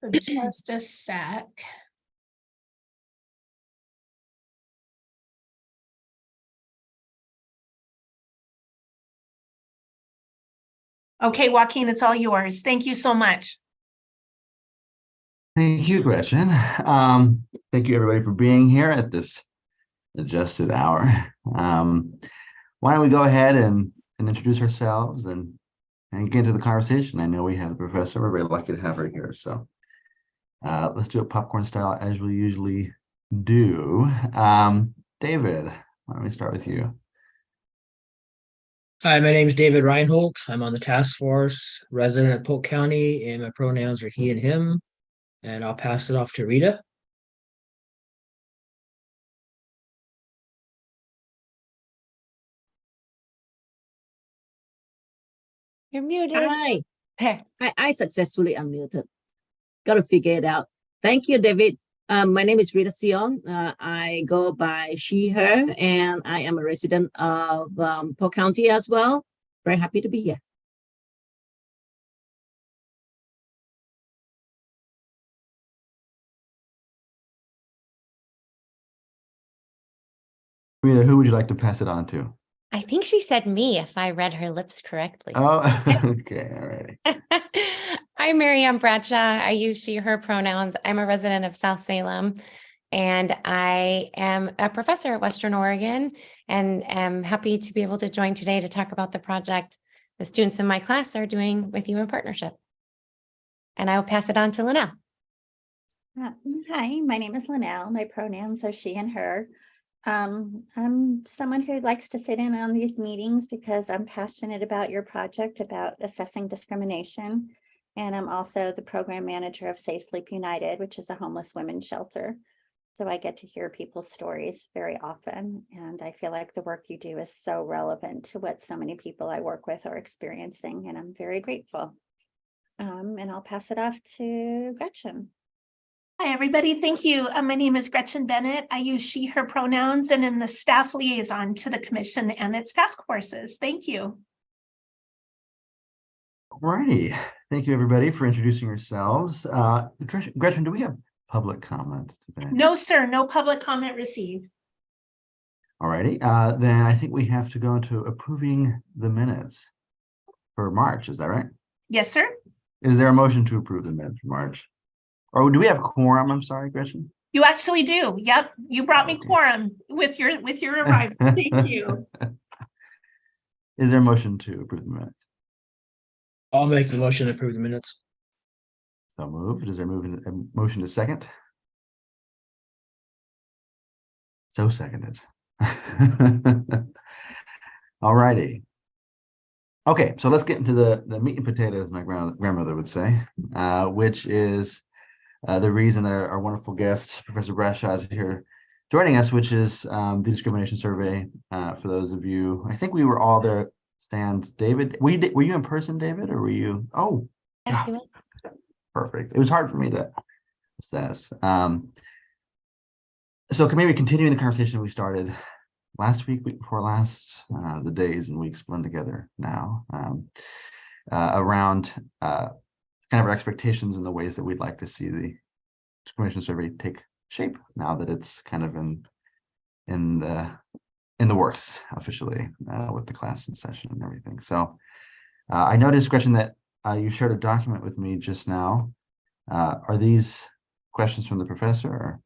So just a sec. Okay, Joaquin, it's all yours. Thank you so much. Thank you, Gretchen. Thank you, everybody, for being here at this adjusted hour. Why don't we go ahead and introduce ourselves and get into the conversation. I know we have a professor. We're very lucky to have her here. So let's do it popcorn style as we usually do. David, why don't we start with you? Hi, my name is David Reinhold. I'm on the task force, resident of Polk County, and my pronouns are he and him. And I'll pass it off to Rita. You're muted. Hi. There. I successfully unmuted. Got to figure it out. Thank you, David. My name is Rita Sion. I go by she, her, and I am a resident of Polk County as well. Very happy to be here. Rita, who would you like to pass it on to? I think she said me if I read her lips correctly. Oh, okay. All righty. I'm Marianne Bradshaw. I use she, her pronouns. I'm a resident of South Salem, and I am a professor at Western Oregon, and am happy to be able to join today to talk about the project the students in my class are doing with you in partnership. And I will pass it on to Linnell. Hi, my name is Linnell. My pronouns are she and her. I'm someone who likes to sit in on these meetings because I'm passionate about your project about assessing discrimination. And I'm also the program manager of Safe Sleep United, which is a homeless women's shelter. So I get to hear people's stories very often. And I feel like the work you do is so relevant to what so many people I work with are experiencing. And I'm very grateful. And I'll pass it off to Gretchen. Hi, everybody. Thank you. My name is Gretchen Bennett. I use she, her pronouns, and am the staff liaison to the commission and its task forces. Thank you. All righty. Thank you, everybody, for introducing yourselves. Gretchen, do we have public comment today? No, sir. No public comment received. All righty. Then I think we have to go into approving the minutes for March. Is that right? Yes, sir. Is there a motion to approve the minutes for March? Or do we have quorum? I'm sorry, Gretchen. You actually do. Yep. You brought me Okay. quorum with your arrival. Thank you. Is there a motion to approve the minutes? I'll make the motion to approve the minutes. So moved. Is there a motion to second? So seconded. All righty. Okay, so let's get into the meat and potatoes, my grandmother would say, which is the reason that our wonderful guest, Professor Bradshaw, is here joining us, which is the discrimination survey. For those of you, I think we were all there. Stands, David. Were you in person, David, or were you? Oh, God. Perfect. It was hard for me to assess. So can maybe continuing the conversation we started last week before last, the days and weeks blend together now, around kind of our expectations and the ways that we'd like to see the discrimination survey take shape now that it's kind of in the works officially with the class in session and everything. So I noticed, Gretchen, that you shared a document with me just now. Are these questions from the professor? Or?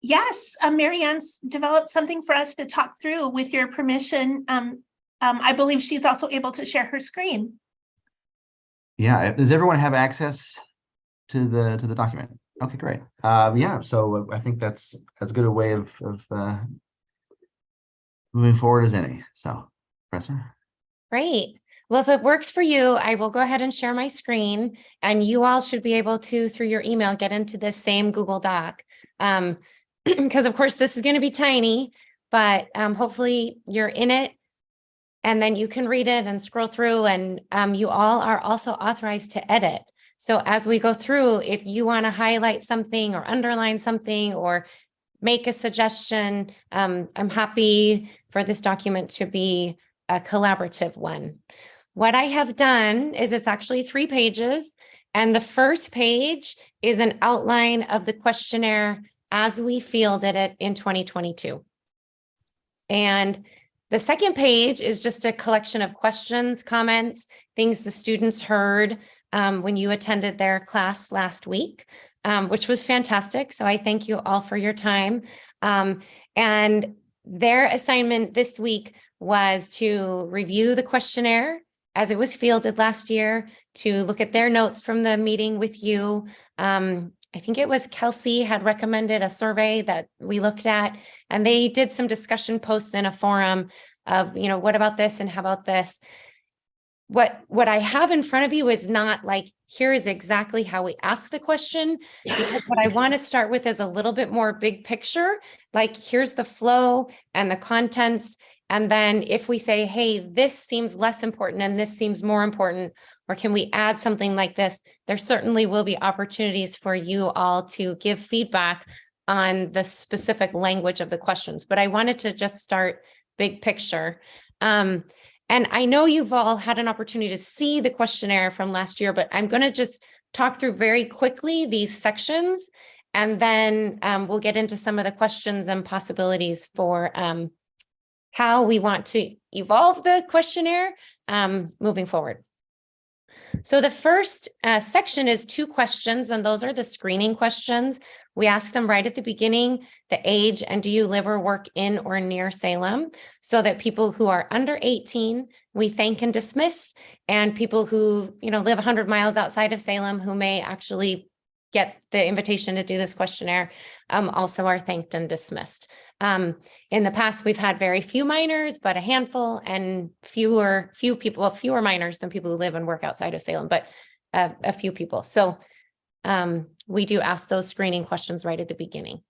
Yes, Marianne's developed something for us to talk through with your permission. I believe she's also able to share her screen. Yeah, does everyone have access to the document? Okay, great. Yeah, so I think that's as good a way of moving forward as any. So, Professor. Great. Well, if it works for you, I will go ahead and share my screen, and you all should be able to, through your email, get into this same Google Doc. Because of course this is going to be tiny, but hopefully you're in it, and then you can read it and scroll through, and you all are also authorized to edit. So as we go through, if you want to highlight something or underline something or make a suggestion, I'm happy for this document to be a collaborative one. What I have done is it's actually 3 pages, And the first page is an outline of the questionnaire as we fielded it in 2022. And the second page is just a collection of questions, comments, things the students heard when you attended their class last week, which was fantastic. So I thank you all for your time. And their assignment this week was to review the questionnaire as it was fielded last year, to look at their notes from the meeting with you. I think it was Kelsey had recommended a survey that we looked at, and they did some discussion posts in a forum of, you know, what about this and how about this? What I have in front of you is not like, here is exactly how we ask the question, because what I want to start with is a little bit more big picture, like here's the flow and the contents. And then if we say, hey, this seems less important and this seems more important, or can we add something like this? There certainly will be opportunities for you all to give feedback on the specific language of the questions, but I wanted to just start big picture. And I know you've all had an opportunity to see the questionnaire from last year, but I'm going to just talk through very quickly these sections, and then we'll get into some of the questions and possibilities for how we want to evolve the questionnaire moving forward. So the first section is 2 questions, and those are the screening questions. We ask them right at the beginning, the age, and do you live or work in or near Salem, so that people who are under 18, we thank and dismiss, and people who, you know, live 100 miles outside of Salem who may actually get the invitation to do this questionnaire also are thanked and dismissed. In the past, we've had very few minors, but a handful, and fewer minors than people who live and work outside of Salem, but a few people. So we do ask those screening questions right at the beginning.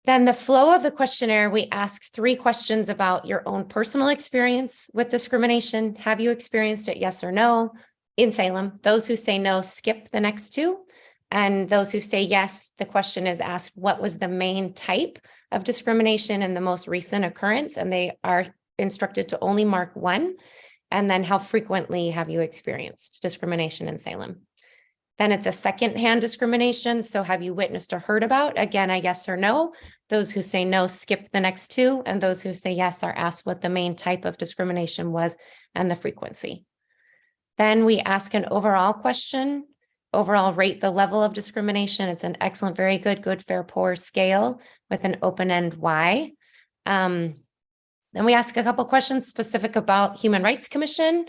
Then the flow of the questionnaire, we ask 3 questions about your own personal experience with discrimination. Have you experienced it? Yes or no in Salem. Those who say no, skip the next 2. And those who say yes, the question is asked, what was the main type of discrimination in the most recent occurrence? And they are instructed to only mark 1. And then how frequently have you experienced discrimination in Salem? Then it's a secondhand discrimination. So have you witnessed or heard about? Again, a yes or no. Those who say no, skip the next 2. And those who say yes are asked what the main type of discrimination was and the frequency. Then we ask an overall question. Overall, rate the level of discrimination. It's an excellent, very good, good, fair, poor scale with an open-end why. Then we ask a couple questions specific about Human Rights Commission.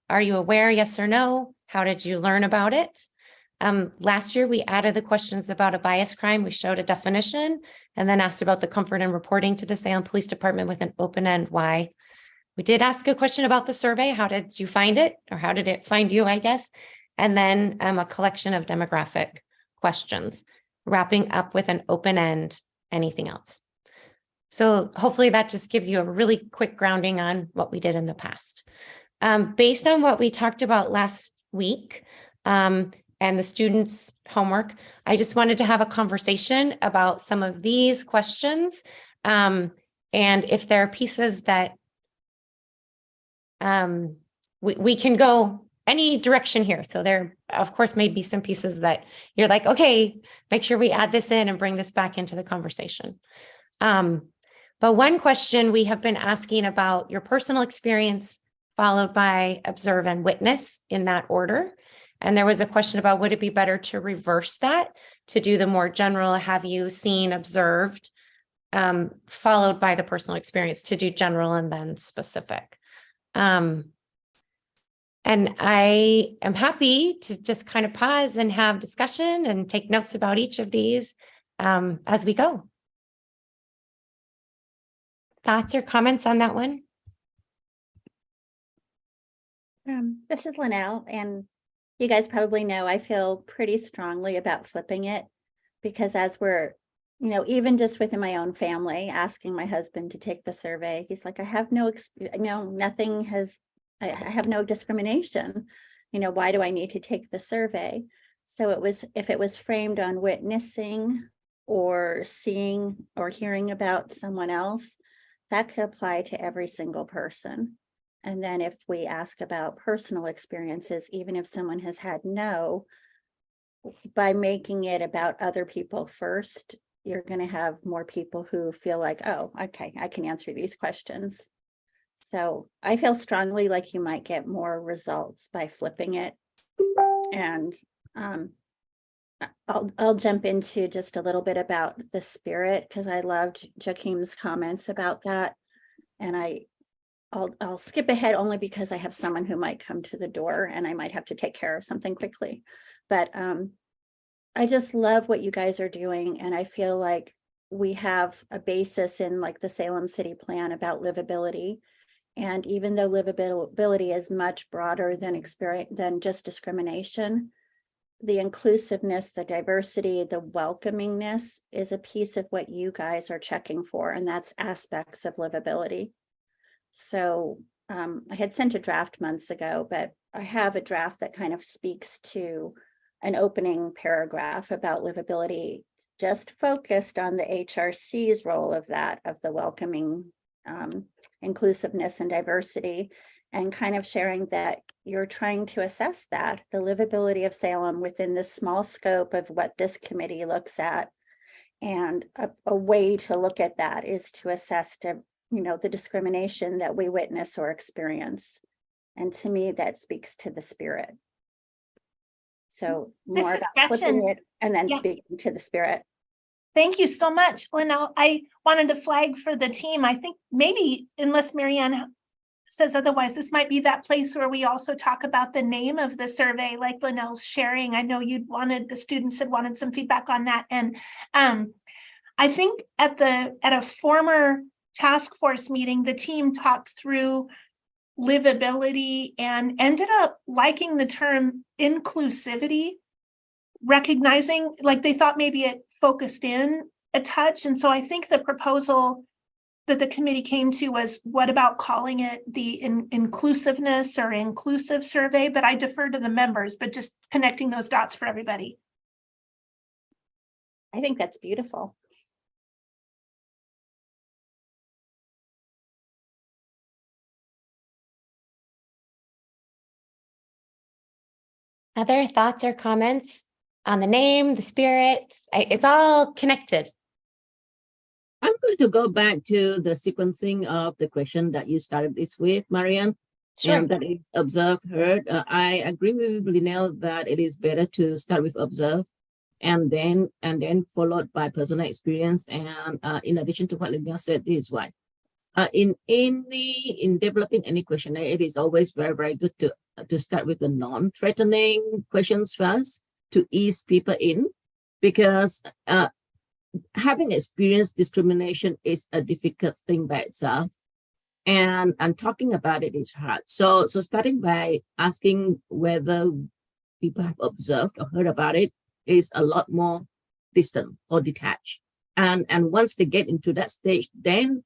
Are you aware? Yes or no? How did you learn about it? Last year, we added the questions about a bias crime. We showed a definition and then asked about the comfort in reporting to the Salem Police Department with an open-end why. We did ask a question about the survey. How did you find it? Or how did it find you, I guess? And then a collection of demographic questions, wrapping up with an open end, anything else. So hopefully that just gives you a really quick grounding on what we did in the past. Based on what we talked about last week and the students' homework, I just wanted to have a conversation about some of these questions. And if there are pieces that we can go any direction here. So there, of course, may be some pieces that you're like, okay, make sure we add this in and bring this back into the conversation. But one question we have been asking about your personal experience, followed by observe and witness in that order. And there was a question about, would it be better to reverse that, to do the more general, have you seen, observed, followed by the personal experience, to do general and then specific. And I am happy to just kind of pause and have discussion and take notes about each of these as we go. Thoughts or comments on that one? This is Linnell, and you guys probably know I feel pretty strongly about flipping it, because as we're, you know, even just within my own family, asking my husband to take the survey, he's like, I have no discrimination. You know, why do I need to take the survey? So it was, if it was framed on witnessing or seeing or hearing about someone else, that could apply to every single person. And then if we ask about personal experiences, even if someone has had no, by making it about other people first, you're going to have more people who feel like, oh, okay, I can answer these questions. So I feel strongly like you might get more results by flipping it. And I'll jump into just a little bit about the spirit, because I loved Joaquim's comments about that. And I'll skip ahead only because I have someone who might come to the door and I might have to take care of something quickly. But I just love what you guys are doing. And I feel like we have a basis in like the Salem City Plan about livability. And even though livability is much broader than just discrimination, the inclusiveness, the diversity, the welcomingness is a piece of what you guys are checking for, and that's aspects of livability. So I had sent a draft months ago, but I have a draft that kind of speaks to an opening paragraph about livability, just focused on the HRC's role of that, of the welcoming, inclusiveness and diversity, and kind of sharing that you're trying to assess that, the livability of Salem within this small scope of what this committee looks at. And a way to look at that is to assess the discrimination that we witness or experience. And to me, that speaks to the spirit. So more This is about flipping Gretchen. it and then Yeah. speaking to the spirit. Thank you so much, Linnell. I wanted to flag for the team. I think maybe, unless Marianne says otherwise, this might be that place where we also talk about the name of the survey, like Linnell's sharing. I know the students had wanted some feedback on that. And I think at a former task force meeting, the team talked through livability and ended up liking the term inclusivity, recognizing like they thought maybe it focused in a touch. And so I think the proposal that the committee came to was, what about calling it the inclusiveness or inclusive survey? But I defer to the members, but just connecting those dots for everybody. I think that's beautiful. Other thoughts or comments on the name, the spirit? It's all connected. I'm going to go back to the sequencing of the question that you started this with, Marianne. Sure. And that is observe, heard. I agree with Linnell that it is better to start with observe and then followed by personal experience. And in addition to what Linnell said, this is why. In developing any questionnaire, it is always very, very good to start with the non-threatening questions first to ease people in, because having experienced discrimination is a difficult thing by itself, and talking about it is hard. So starting by asking whether people have observed or heard about it is a lot more distant or detached. And once they get into that stage, then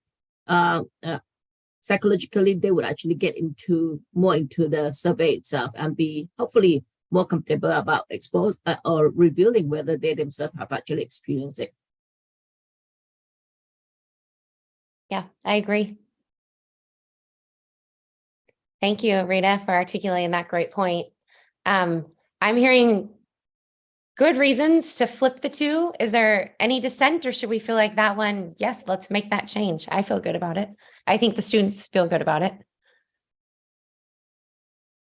psychologically they would actually get more into the survey itself and be hopefully more comfortable about or revealing whether they themselves have actually experienced it. Yeah, I agree. Thank you, Rita, for articulating that great point. I'm hearing good reasons to flip the two. Is there any dissent, or should we feel like that one? Yes, let's make that change. I feel good about it. I think the students feel good about it.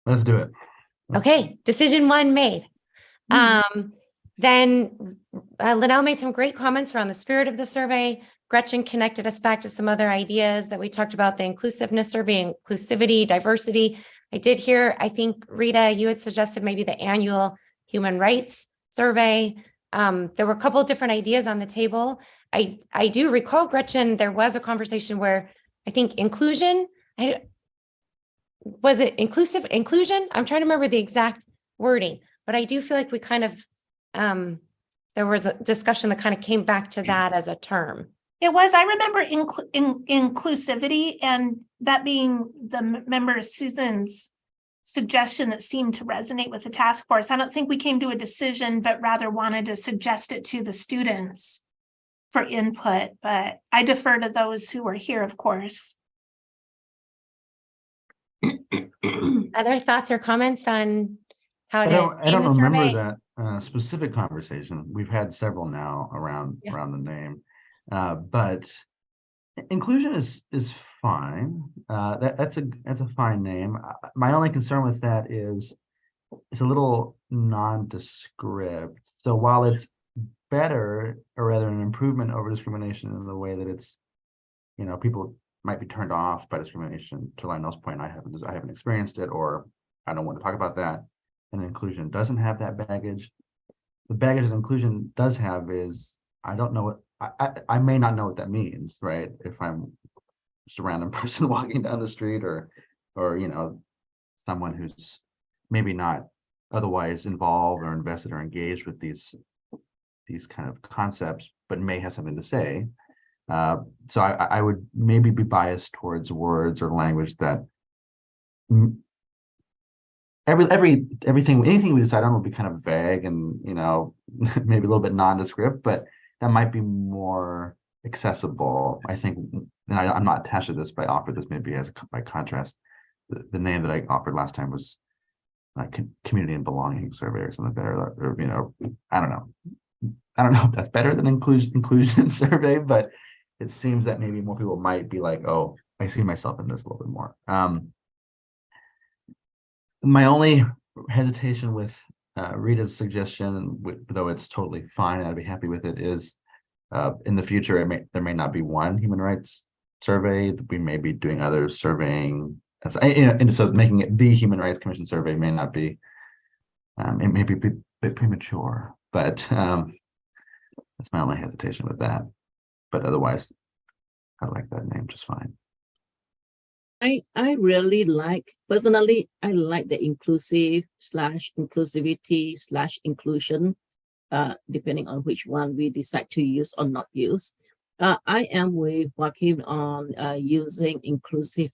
Let's do it. Okay, decision one made. Then Linnell made some great comments around the spirit of the survey. Gretchen connected us back to some other ideas that we talked about, the inclusiveness survey, inclusivity, diversity. I did hear, I think, Rita, you had suggested maybe the annual human rights survey. There were a couple of different ideas on the table. I do recall, Gretchen, there was a conversation where I think inclusion, was it inclusion? I'm trying to remember the exact wording, but I do feel like we kind of, there was a discussion that kind of came back to that as a term. It was, I remember inclusivity, and that being the member Susan's suggestion that seemed to resonate with the task force. I don't think we came to a decision, but rather wanted to suggest it to the students for input, but I defer to those who were here, of course. Other thoughts or comments on how I to don't name the remember survey? that specific conversation. We've had several now around Yeah. the name. But inclusion is fine. That's a fine name. My only concern with that is it's a little nondescript. So while it's better, or rather an improvement over discrimination in the way that it's, people might be turned off by discrimination. To Lionel's point, I haven't experienced it, or I don't want to talk about that. And inclusion doesn't have that baggage. The baggage that inclusion does have is, I don't know what I may not know what that means, right? If I'm just a random person walking down the street, or someone who's maybe not otherwise involved or invested or engaged with these kind of concepts, but may have something to say. So I would maybe be biased towards words or language that anything we decide on will be kind of vague and maybe a little bit nondescript, but that might be more accessible, I think. And I'm not attached to this, but I offered this maybe as by contrast. The name that I offered last time was community and belonging survey or something better, or I don't know if that's better than inclusion survey, but it seems that maybe more people might be like, oh, I see myself in this a little bit more. My only hesitation with Rita's suggestion, though it's totally fine, I'd be happy with it, is in the future there may not be one human rights survey. We may be doing other surveying, and so making it the Human Rights Commission survey may not be. It may be a bit premature, but that's my only hesitation with that. But otherwise, I like that name just fine. I really personally, I like the inclusive/inclusivity/inclusion, depending on which one we decide to use or not use. I am with Joaquin on using inclusivity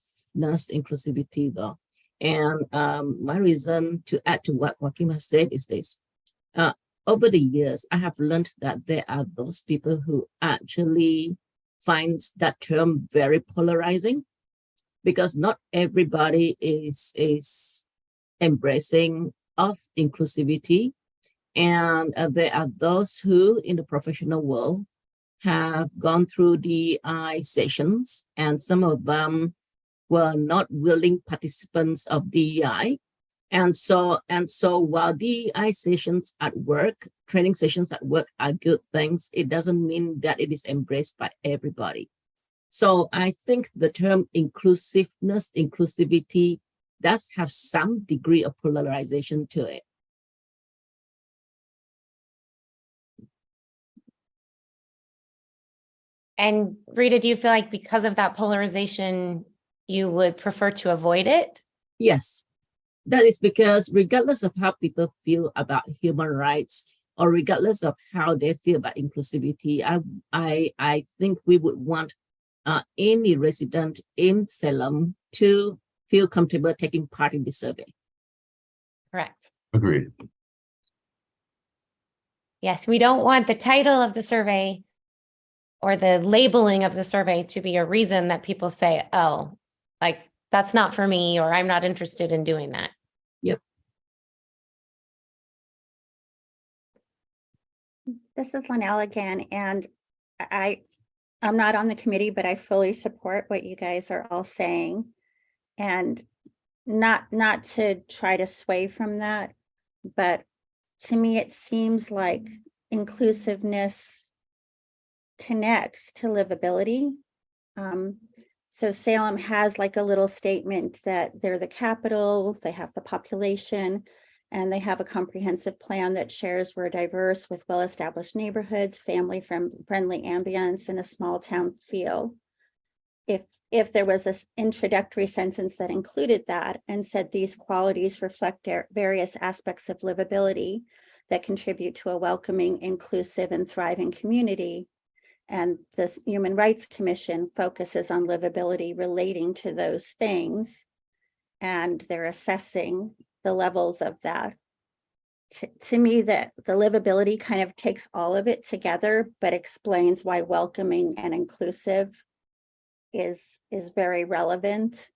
though. And my reason to add to what Joaquin has said is this. Over the years, I have learned that there are those people who actually finds that term very polarizing, because not everybody is embracing of inclusivity. And there are those who in the professional world have gone through DEI sessions, and some of them were not willing participants of DEI. And so while DEI sessions at work, training sessions at work are good things, it doesn't mean that it is embraced by everybody. So I think the term inclusiveness, inclusivity does have some degree of polarization to it. And Rita, do you feel like because of that polarization, you would prefer to avoid it? Yes, that is because regardless of how people feel about human rights, or regardless of how they feel about inclusivity, I think we would want any resident in Salem to feel comfortable taking part in the survey. Correct. Agreed. Yes, we don't want the title of the survey or the labeling of the survey to be a reason that people say, oh, like that's not for me, or I'm not interested in doing that. Yep. This is Linnell again, and I'm not on the committee, but I fully support what you guys are all saying. And not to try to sway from that, but to me, it seems like inclusiveness connects to livability. So Salem has like a little statement that they're the capital, they have the population, and they have a comprehensive plan that shares we're diverse with well-established neighborhoods, family-friendly ambience, and a small town feel. If there was this introductory sentence that included that and said these qualities reflect various aspects of livability that contribute to a welcoming, inclusive, and thriving community, and this Human Rights Commission focuses on livability relating to those things, and they're assessing the levels of that. To me, that the livability kind of takes all of it together, but explains why welcoming and inclusive is very relevant.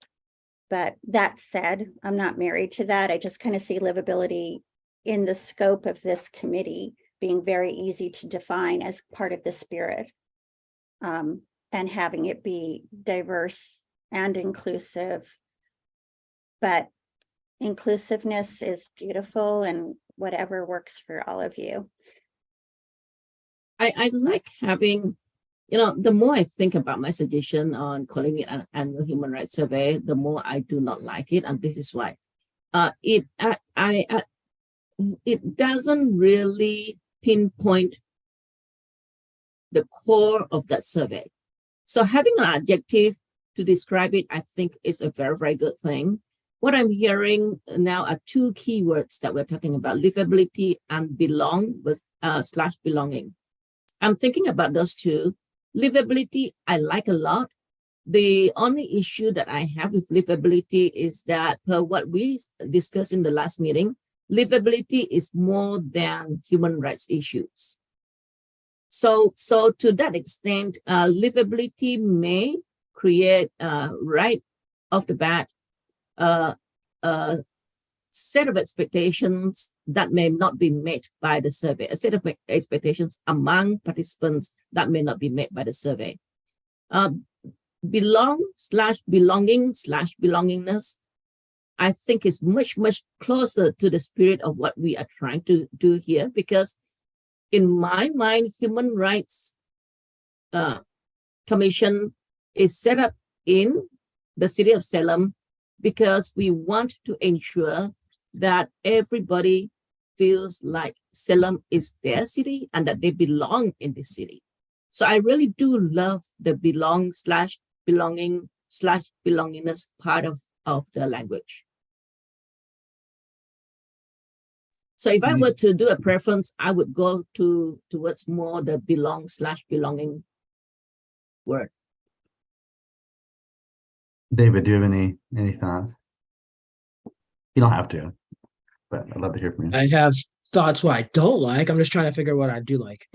But that said, I'm not married to that. I just kind of see livability in the scope of this committee being very easy to define as part of the spirit. And having it be diverse and inclusive. But inclusiveness is beautiful, and whatever works for all of you. I like having, the more I think about my suggestion on calling it an annual human rights survey, the more I do not like it, and this is why. It doesn't really pinpoint the core of that survey. So having an adjective to describe it, I think, is a very, very good thing. What I'm hearing now are two keywords that we're talking about: livability and / belonging. I'm thinking about those two. Livability, I like a lot. The only issue that I have with livability is that, per what we discussed in the last meeting, livability is more than human rights issues. So to that extent, livability may create right off the bat a set of expectations that may not be met by the survey, a set of expectations among participants that may not be met by the survey. Belonging/belongingness, I think is much, much closer to the spirit of what we are trying to do here, because in my mind, Human Rights Commission is set up in the city of Salem because we want to ensure that everybody feels like Salem is their city and that they belong in the city. So I really do love the belonging/belongingness part of the language. So if I were to do a preference, I would go towards more the belong/belonging word. David, do you have any thoughts? You don't have to, but I'd love to hear from you. I have thoughts what I don't like. I'm just trying to figure out what I do like.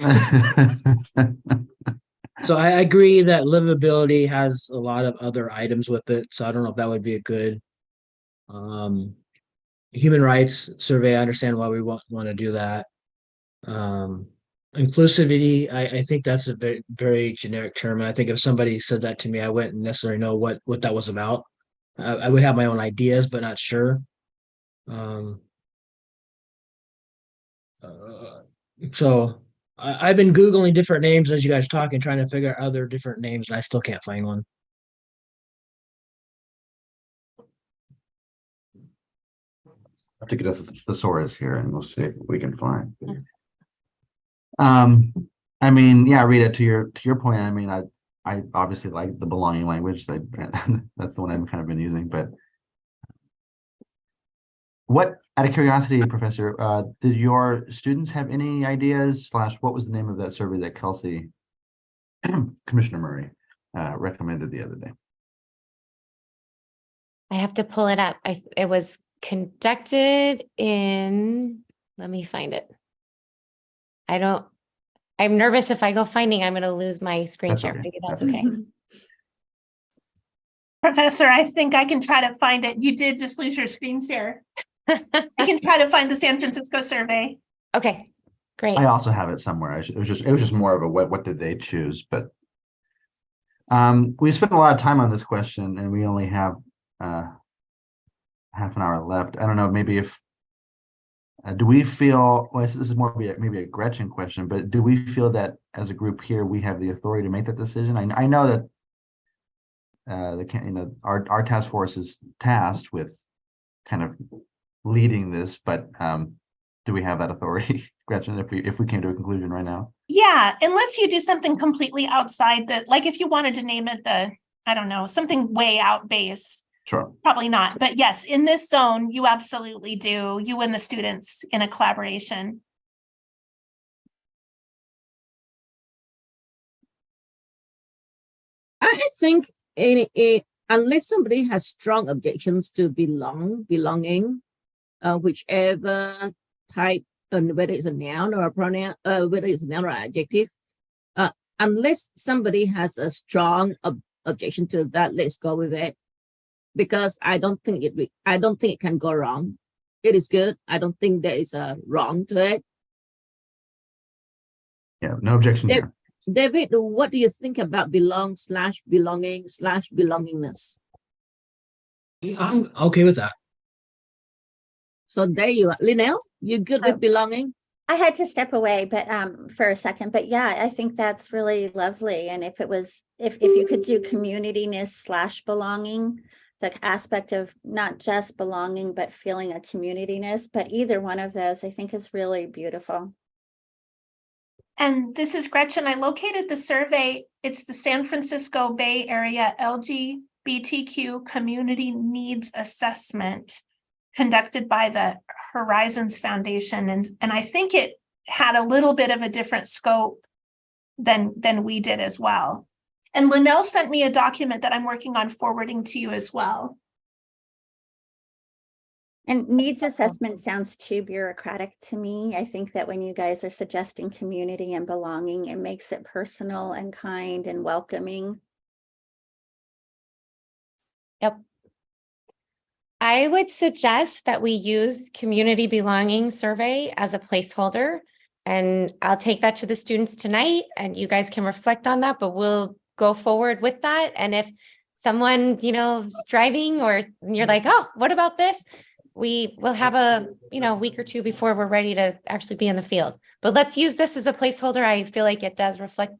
So I agree that livability has a lot of other items with it. So I don't know if that would be a good human rights survey. I understand why we want to do that. Inclusivity, I think that's a very, very generic term. And I think if somebody said that to me, I wouldn't necessarily know what that was about. I would have my own ideas, but not sure. So I've been Googling different names as you guys talk and trying to figure out other different names, and I still can't find one. Have to get a thesaurus here and we'll see what we can find. I mean, yeah, Rita, to your point, I mean, I obviously like the belonging language. That's the one I've kind of been using, but what, out of curiosity, Professor, did your students have any ideas / what was the name of that survey that Kelsey, Commissioner Murray, recommended the other day? I have to pull it up. It was conducted in, let me find it. I'm nervous if I go finding, I'm going to lose my screen That's share. okay. Maybe that's That's okay. Professor, I think I can try to find it. You did just lose your screen share. I can try to find the San Francisco survey. Okay, great. I also have it somewhere. It was just more of a what did they choose? But we spent a lot of time on this question, and we only have half an hour left. I don't know. Maybe if do we feel? Well, this is more maybe a Gretchen question, but do we feel that as a group here we have the authority to make that decision? I know that our task force is tasked with kind of leading this, but do we have that authority, Gretchen, if we came to a conclusion right now? Yeah, unless you do something completely outside like if you wanted to name it I don't know, something way out base. Sure. Probably not, but yes, in this zone, you absolutely do. You and the students in a collaboration. I think unless somebody has strong objections to belonging, whichever type, whether it's a noun or a pronoun, whether it's a noun or adjective, unless somebody has a strong objection to that, let's go with it. because I don't think it can go wrong. It is good. I don't think there is a wrong to it. Yeah, no objection Yep. here. David, what do you think about belongingness? I'm okay with that. So there you are. Linnell, you good with belonging? I had to step away, but for a second, but yeah, I think that's really lovely. And if you could do communityness/belonging, the aspect of not just belonging, but feeling a communityness, but either one of those I think is really beautiful. And this is Gretchen. I located the survey. It's the San Francisco Bay Area LGBTQ Community Needs Assessment conducted by the Horizons Foundation. And I think it had a little bit of a different scope than we did as well. And Linnell sent me a document that I'm working on forwarding to you as well. And needs assessment sounds too bureaucratic to me. I think that when you guys are suggesting community and belonging, it makes it personal and kind and welcoming. Yep. I would suggest that we use community belonging survey as a placeholder. And I'll take that to the students tonight and you guys can reflect on that, but we'll go forward with that. And if someone, is driving or you're like, oh, what about this? We will have a, week or two before we're ready to actually be in the field. But let's use this as a placeholder. I feel like it does reflect,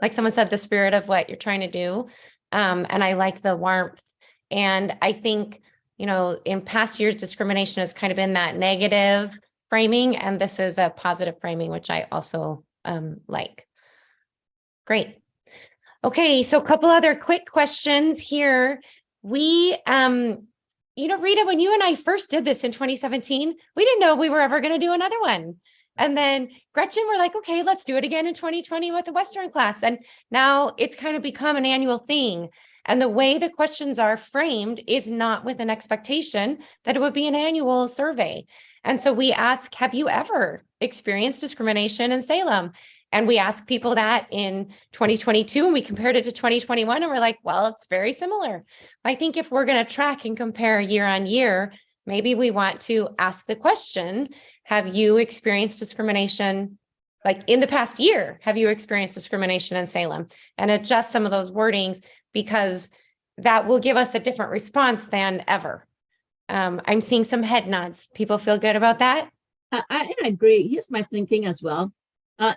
like someone said, the spirit of what you're trying to do. And I like the warmth. And I think, in past years, discrimination has kind of been that negative framing, and this is a positive framing, which I also like. Great. Okay, so a couple other quick questions here. We, Rita, when you and I first did this in 2017, we didn't know we were ever going to do another one. And then Gretchen, we're like, okay, let's do it again in 2020 with the Western class. And now it's kind of become an annual thing. And the way the questions are framed is not with an expectation that it would be an annual survey. And so we ask, have you ever experienced discrimination in Salem? And we asked people that in 2022 and we compared it to 2021 and we're like, well, it's very similar. I think if we're going to track and compare year on year, maybe we want to ask the question, have you experienced discrimination? Like in the past year, have you experienced discrimination in Salem? And adjust some of those wordings because that will give us a different response than ever. I'm seeing some head nods. People feel good about that? I agree. Here's my thinking as well.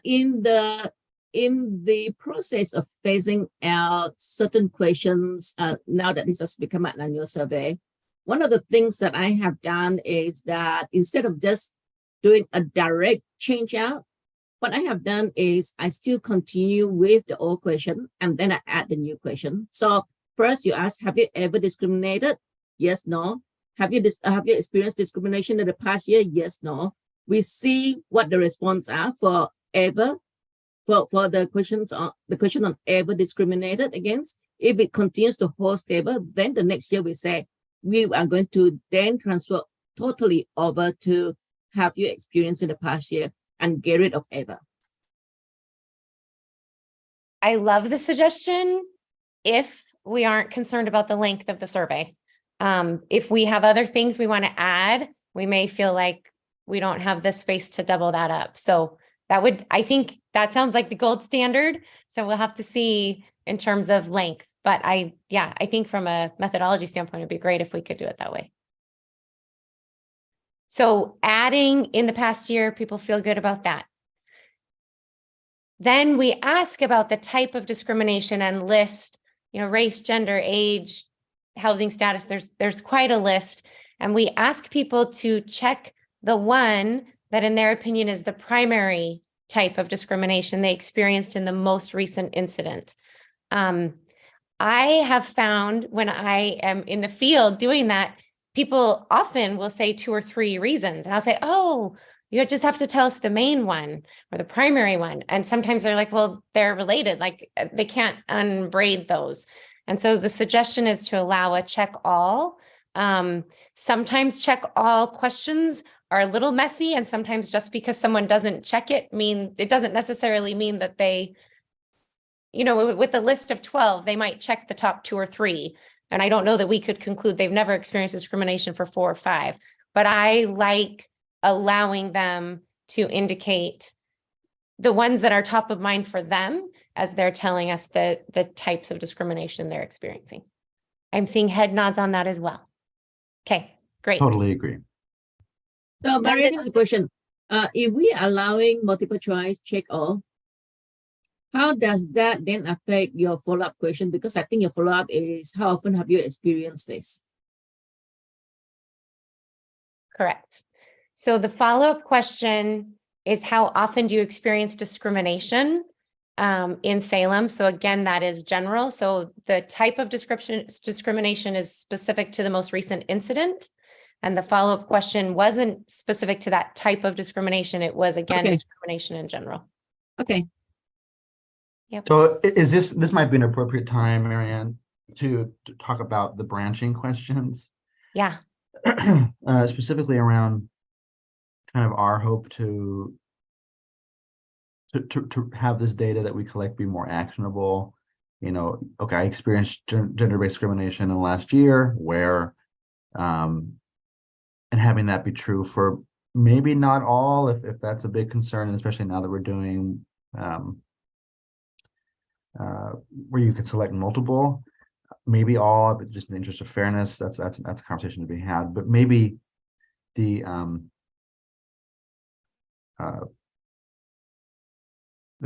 In the process of phasing out certain questions, now that this has become an annual survey, one of the things that I have done is that instead of just doing a direct change out, what I have done is I still continue with the old question and then I add the new question. So first you ask, have you ever discriminated? Yes, no. Have you experienced discrimination in the past year? Yes, no. We see what the response are for ever, for the question on ever discriminated against. If it continues to hold stable, then the next year we say, we are going to then transfer totally over to have you experienced in the past year and get rid of ever. I love the suggestion if we aren't concerned about the length of the survey. If we have other things we want to add, we may feel like we don't have the space to double that up. So I think that sounds like the gold standard. So we'll have to see in terms of length. But I think from a methodology standpoint, it'd be great if we could do it that way. So adding in the past year, people feel good about that. Then we ask about the type of discrimination and list, race, gender, age, housing status. There's quite a list. And we ask people to check the one that in their opinion is the primary type of discrimination they experienced in the most recent incident. I have found when I am in the field doing that, people often will say 2 or 3 reasons. And I'll say, oh, you just have to tell us the main one or the primary one. And sometimes they're like, well, they're related. Like they can't unbraid those. And so the suggestion is to allow a check all. Sometimes check all questions are a little messy. And sometimes just because someone doesn't check it doesn't necessarily mean that they, with the list of 12, they might check the top 2 or 3. And I don't know that we could conclude they've never experienced discrimination for 4 or 5, but I like allowing them to indicate the ones that are top of mind for them as they're telling us the types of discrimination they're experiencing. I'm seeing head nods on that as well. Okay, great. Totally agree. So Maria, this is a question. If we are allowing multiple choice check all, how does that then affect your follow-up question? Because I think your follow-up is how often have you experienced this? Correct. So the follow-up question is how often do you experience discrimination in Salem? So again, that is general. So the type of discrimination is specific to the most recent incident. And the follow-up question wasn't specific to that type of discrimination. It was again, Okay. discrimination in general. Okay. So is this might be an appropriate time, Marianne, to talk about the branching questions, Yeah. specifically around kind of our hope to have this data that we collect be more actionable. You know, okay, I experienced gender-based discrimination in the last year where, and having that be true for maybe not all, if that's a big concern, and especially now that we're doing where you can select multiple, maybe all, but just in the interest of fairness, that's a conversation to be had. But maybe the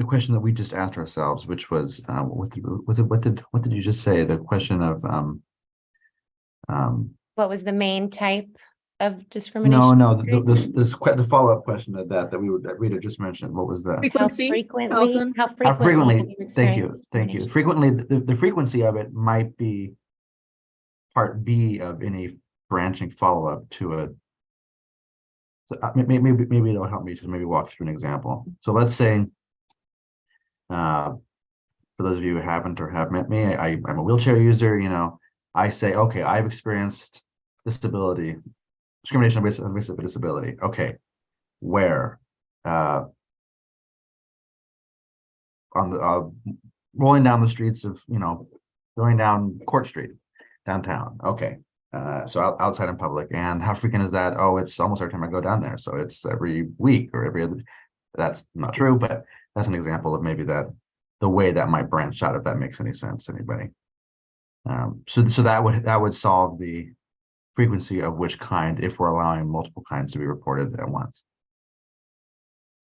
question that we just asked ourselves, which was what did you just say? The question of What was the main type of discrimination? the follow-up question that Rita just mentioned. What was that? How Frequency? frequently, often? how How frequently frequently? have you Thank you, experienced thank you. discrimination? Frequently, the frequency of it might be part B of any branching follow-up to a. So maybe it'll help me to maybe walk through an example. So let's say, for those of you who haven't or have met me, I'm a wheelchair user. You know, I say, okay, I've experienced discrimination based on disability. Okay, where? On the rolling down the streets of, going down Court Street downtown. Okay, so outside in public. And how frequent is that? Oh, it's almost every time I go down there. So it's every week or every other. That's not true, but that's an example of maybe that the way that might branch out, if that makes any sense to anybody. So that would solve the frequency of which kind, if we're allowing multiple kinds to be reported at once.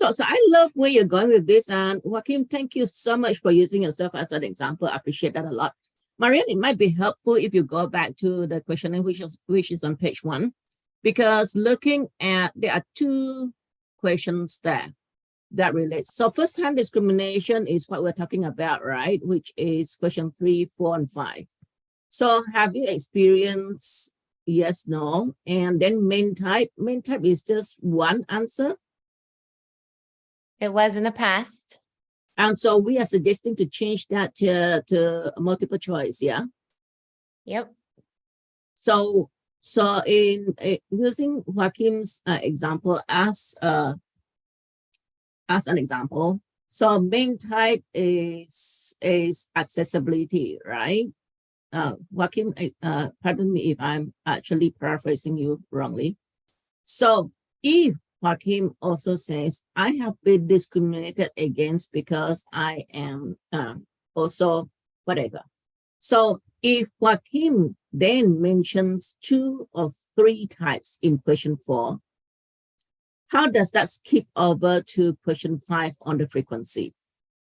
So I love where you're going with this. And Joaquin, thank you so much for using yourself as an example. I appreciate that a lot. Marianne, it might be helpful if you go back to the questionnaire, which is on page 1, because looking at, there are 2 questions there that relate. So first-hand discrimination is what we're talking about, right? Which is question 3, 4, and 5. So have you experienced yes, no? And then main type is just one answer. It was in the past. And so we are suggesting to change that to multiple choice, yeah? Yep. So in using Joaquin's example as an example, so main type is accessibility, right? Joaquin, pardon me if I'm actually paraphrasing you wrongly. So if Joaquin also says, I have been discriminated against because I am also whatever. So if Joaquin then mentions 2 or 3 types in question 4, how does that skip over to question 5 on the frequency?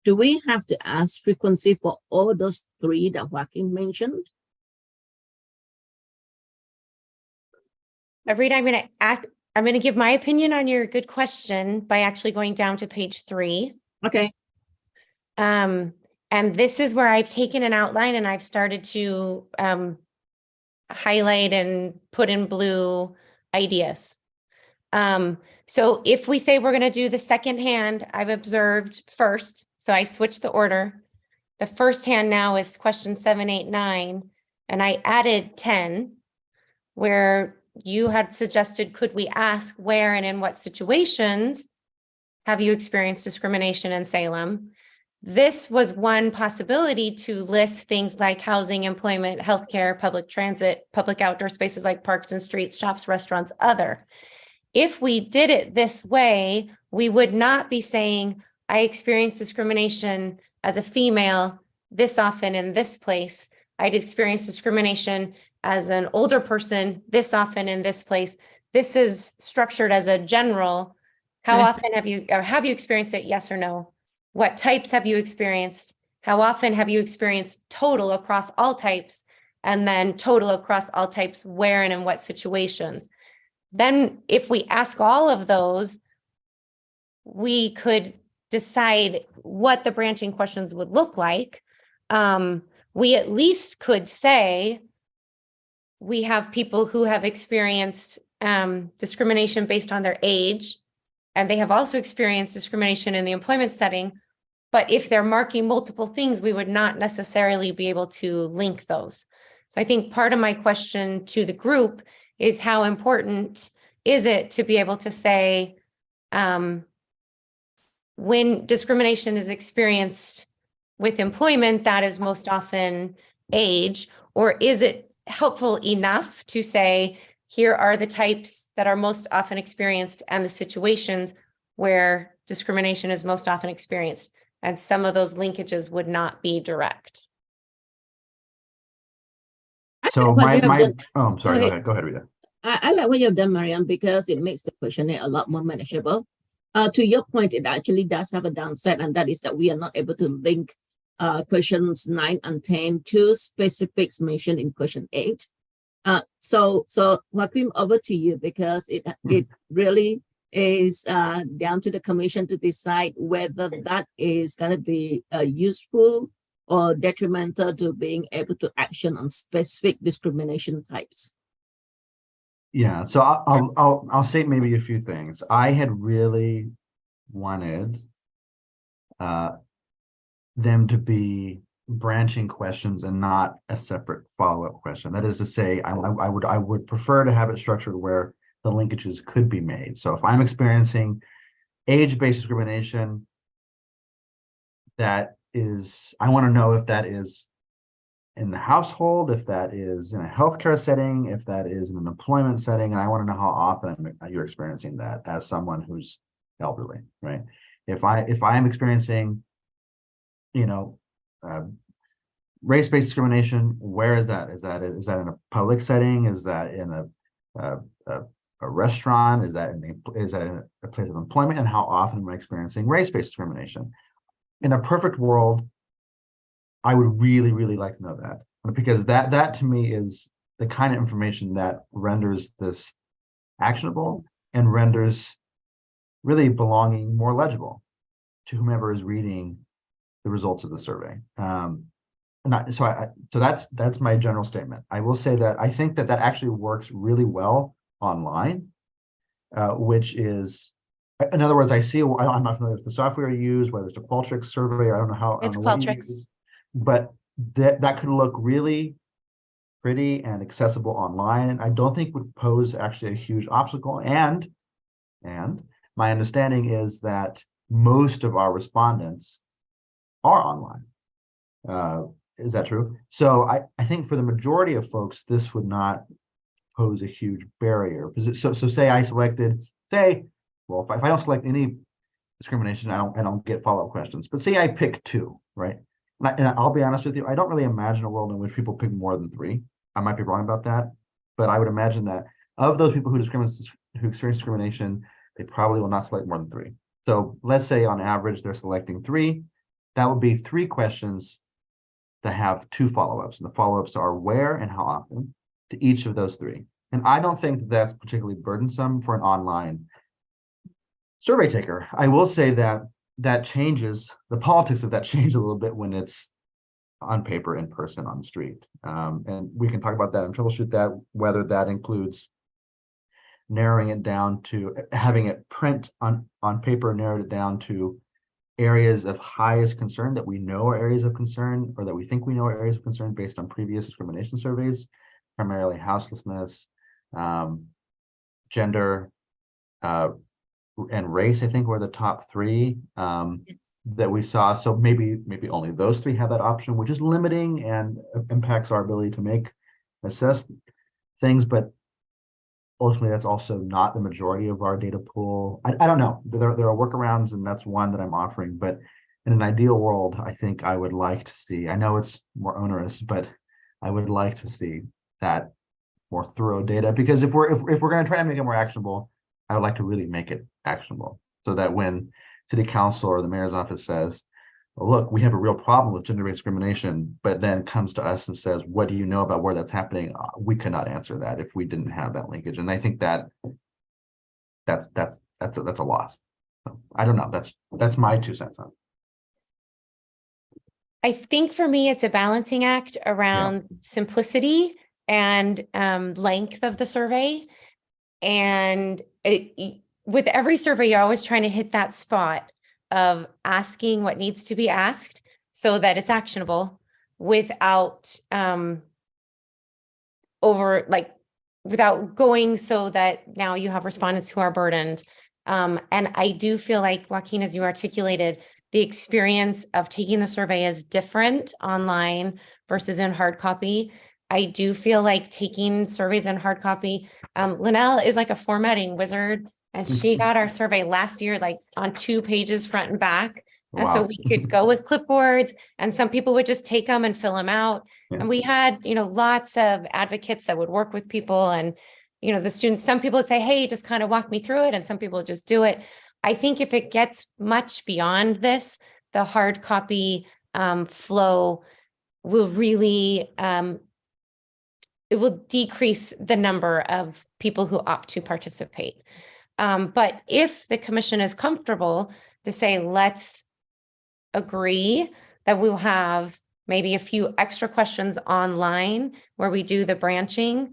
Do we have to ask frequency for all those 3 that Joaquin mentioned? Rita, I'm going to give my opinion on your good question by actually going down to page 3. Okay. And this is where I've taken an outline and I've started to highlight and put in blue ideas. So if we say we're going to do the second hand, I've observed first. So I switched the order. The first hand now is question 7, 8, 9. And I added 10, where you had suggested, could we ask where and in what situations have you experienced discrimination in Salem? this was one possibility to list things like housing, employment, healthcare, public transit, public outdoor spaces like parks and streets, shops, restaurants, other. If we did it this way, we would not be saying, I experienced discrimination as a female this often in this place. I'd experienced discrimination as an older person this often in this place. This is structured as a general. How Okay. often have you experienced it? Yes or no? What types have you experienced? How often have you experienced total across all types? And then total across all types, where and in what situations? Then if we ask all of those, we could decide what the branching questions would look like. We at least could say we have people who have experienced discrimination based on their age, and they have also experienced discrimination in the employment setting. But if they're marking multiple things, we would not necessarily be able to link those. So I think part of my question to the group is how important is it to be able to say, when discrimination is experienced with employment, that is most often age, or is it helpful enough to say, here are the types that are most often experienced and the situations where discrimination is most often experienced, and some of those linkages would not be direct. So like what you have my, done. oh, I'm sorry, Okay. go ahead, Rita. I like what you've done, Marianne, because it makes the questionnaire a lot more manageable. To your point, it actually does have a downside, and that is that we are not able to link questions 9 and 10 to specifics mentioned in question 8. So Joaquin, over to you, because it really is down to the commission to decide whether that is going to be useful or detrimental to being able to action on specific discrimination types. Yeah, so I'll say maybe a few things. I had really wanted them to be branching questions and not a separate follow-up question. That is to say, I would prefer to have it structured where the linkages could be made. So if I'm experiencing age-based discrimination, that is, I want to know if that is in the household, if that is in a healthcare setting, if that is in an employment setting, and I want to know how often you're experiencing that as someone who's elderly, right? If I'm experiencing, race-based discrimination, where is that? Is that in a public setting? Is that in a restaurant? Is that in a place of employment? And how often am I experiencing race-based discrimination? In a perfect world, I would really, really like to know that, because that to me is the kind of information that renders this actionable and renders really belonging more legible to whomever is reading the results of the survey. So that's my general statement. I will say that I think that actually works really well online, which is, in other words, I'm not familiar with the software you use, whether it's a Qualtrics survey, I don't know how. It's what you Qualtrics. use. But that could look really pretty and accessible online, and I don't think would pose actually a huge obstacle. And my understanding is that most of our respondents are online. Is that true? So I think for the majority of folks, this would not pose a huge barrier. So say I selected, well, if I don't select any discrimination, I don't get follow-up questions. But say I pick 2, right? And I'll be honest with you, I don't really imagine a world in which people pick more than 3. I might be wrong about that, but I would imagine that of those people who experience discrimination, they probably will not select more than 3. So let's say on average they're selecting 3. That would be 3 questions that have 2 follow-ups, and the follow-ups are where and how often to each of those 3. And I don't think that's particularly burdensome for an online survey taker. I will say that changes, the politics of that change a little bit when it's on paper, in person, on the street. And we can talk about that and troubleshoot that, whether that includes narrowing it down to having it print on paper, narrowed it down to areas of highest concern that we know are areas of concern, or that we think we know are areas of concern based on previous discrimination surveys, primarily houselessness, gender, and race, I think, were the top three that we saw. So maybe only those three have that option, which is limiting and impacts our ability to assess things. But ultimately, that's also not the majority of our data pool. I don't know. There are workarounds, and that's one that I'm offering. But in an ideal world, I think I would like to see, I know it's more onerous, but I would like to see that more thorough data, because if we're going to try to make it more actionable, I would like to really make it actionable, so that when city council or the mayor's office says, well, look, we have a real problem with gender-based discrimination, but then comes to us and says, what do you know about where that's happening? We could not answer that if we didn't have that linkage. And I think that's a loss. So, I don't know. That's my 2 cents on it. I think for me, it's a balancing act around simplicity and length of the survey. And with every survey, you're always trying to hit that spot of asking what needs to be asked so that it's actionable without without going so that now you have respondents who are burdened. And I do feel like, Joaquin, as you articulated, the experience of taking the survey is different online versus in hard copy. I do feel like taking surveys in hard copy, Linnell is like a formatting wizard, and she got our survey last year, like on 2 pages, front and back. And so Wow. we could go with clipboards, and some people would just take them and fill them out. Yeah. And we had, lots of advocates that would work with people, and, the students, some people would say, hey, just kind of walk me through it. And some people would just do it. I think if it gets much beyond this, the hard copy flow will really, it will decrease the number of people who opt to participate. But if the commission is comfortable to say, let's agree that we'll have maybe a few extra questions online where we do the branching,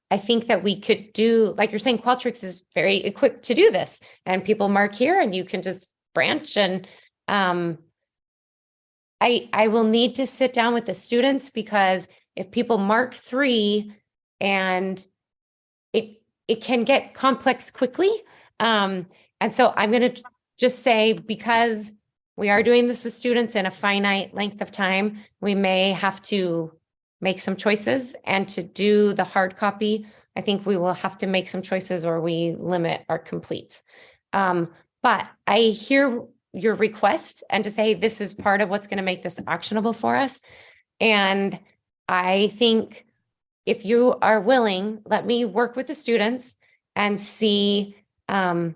I think that we could do, like you're saying, Qualtrics is very equipped to do this, and people mark here and you can just branch. And I will need to sit down with the students, because if people mark 3 and it can get complex quickly. And so I'm going to just say, because we are doing this with students in a finite length of time, we may have to make some choices. And to do the hard copy, I think we will have to make some choices, or we limit our completes. But I hear your request, and to say this is part of what's going to make this actionable for us. And I think if you are willing, let me work with the students and see. I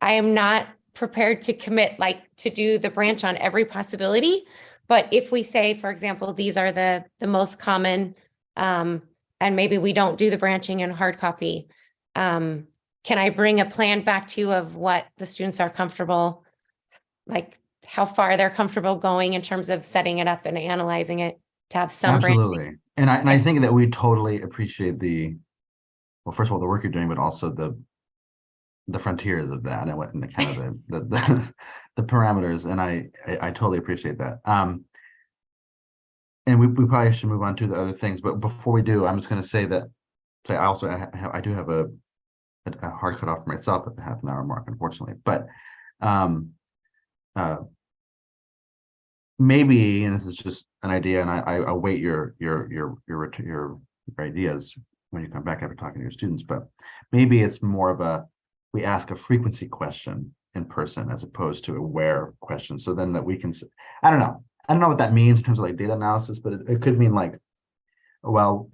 am not prepared to commit to do the branch on every possibility. But if we say, for example, these are the most common, and maybe we don't do the branching in hard copy, can I bring a plan back to you of what the students are comfortable, like how far they're comfortable going in terms of setting it up and analyzing it to have some Absolutely. branching? And I think that we totally appreciate well, first of all, the work you're doing, but also the frontiers of that, and the kind of the parameters. And I totally appreciate that. And we probably should move on to the other things, but before we do, I'm just going to say that I do have a hard cutoff for myself at the half an hour mark, unfortunately. But maybe, and this is just an idea, and I await your ideas when you come back after talking to your students. But maybe it's more of we ask a frequency question in person as opposed to a where question. So then that we can, I don't know what that means in terms of data analysis, but it could mean well,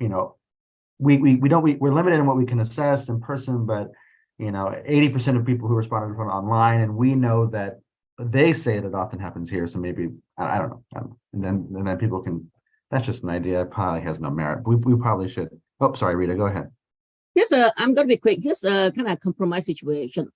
we're limited in what we can assess in person, but 80% of people who responded from online, and we know that they say that often happens here. So maybe I don't know. And then people can. That's just an idea. It probably has no merit. We probably should. Oh, sorry, Rita, go ahead. I'm going to be quick. Here's a kind of compromise situation.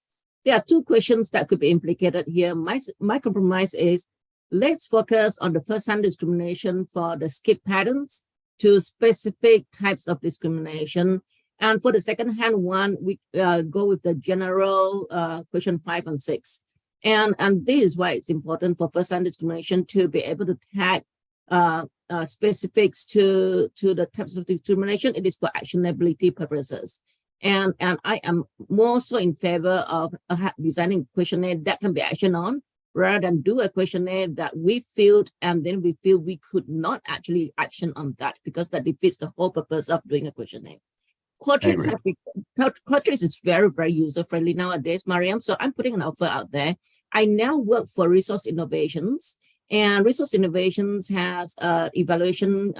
There are 2 questions that could be implicated here. My compromise is, let's focus on the first-hand discrimination for the skip patterns to specific types of discrimination. And for the second-hand one, we go with the general question 5 and 6. And this is why it's important for first-hand discrimination to be able to tag specifics to the types of discrimination. It is for actionability purposes. And I am more so in favor of designing a questionnaire that can be actioned on, rather than do a questionnaire that we filled and then we feel we could not actually action on that, because that defeats the whole purpose of doing a questionnaire. Qualtrics Qualtrics is very, very user friendly nowadays, Mariam. So I'm putting an offer out there. I now work for Resource Innovations, and Resource Innovations has an evaluation